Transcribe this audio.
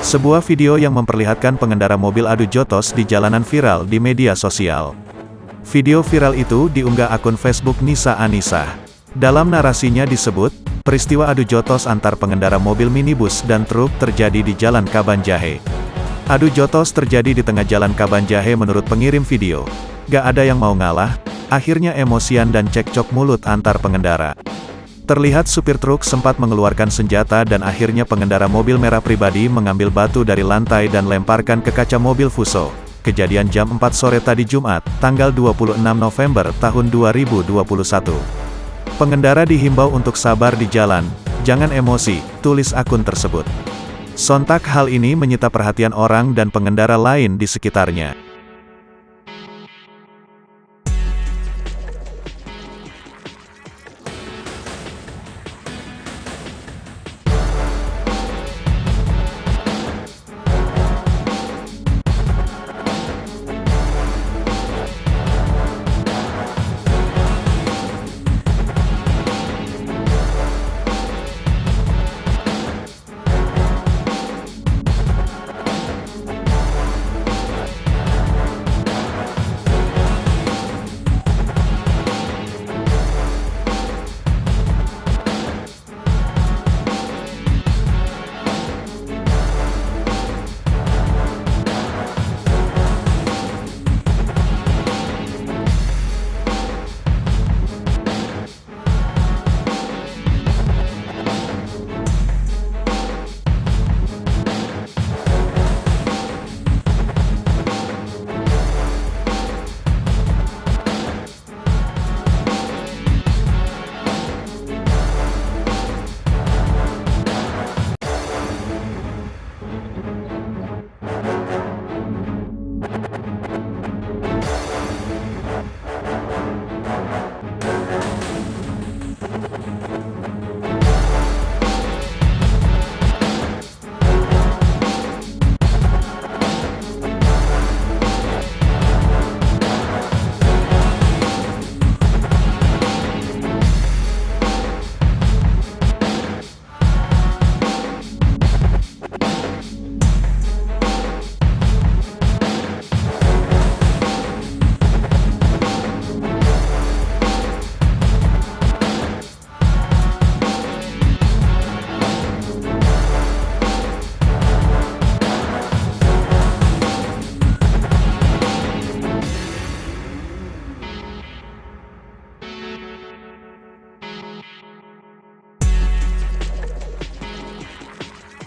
Sebuah video yang memperlihatkan pengendara mobil adu jotos di jalanan viral di media sosial. Video viral itu diunggah akun Facebook Nisa Anissa. Dalam narasinya disebut, peristiwa adu jotos antar pengendara mobil minibus dan truk terjadi di Jalan Kabanjahe. Adu jotos terjadi di tengah Jalan Kabanjahe menurut pengirim video. Gak ada yang mau ngalah, akhirnya emosian dan cekcok mulut antar pengendara. Terlihat supir truk sempat mengeluarkan senjata dan akhirnya pengendara mobil merah pribadi mengambil batu dari lantai dan lemparkan ke kaca mobil Fuso. Kejadian jam 4 sore tadi Jumat, tanggal 26 November tahun 2021. Pengendara dihimbau untuk sabar di jalan, jangan emosi, tulis akun tersebut. Sontak hal ini menyita perhatian orang dan pengendara lain di sekitarnya.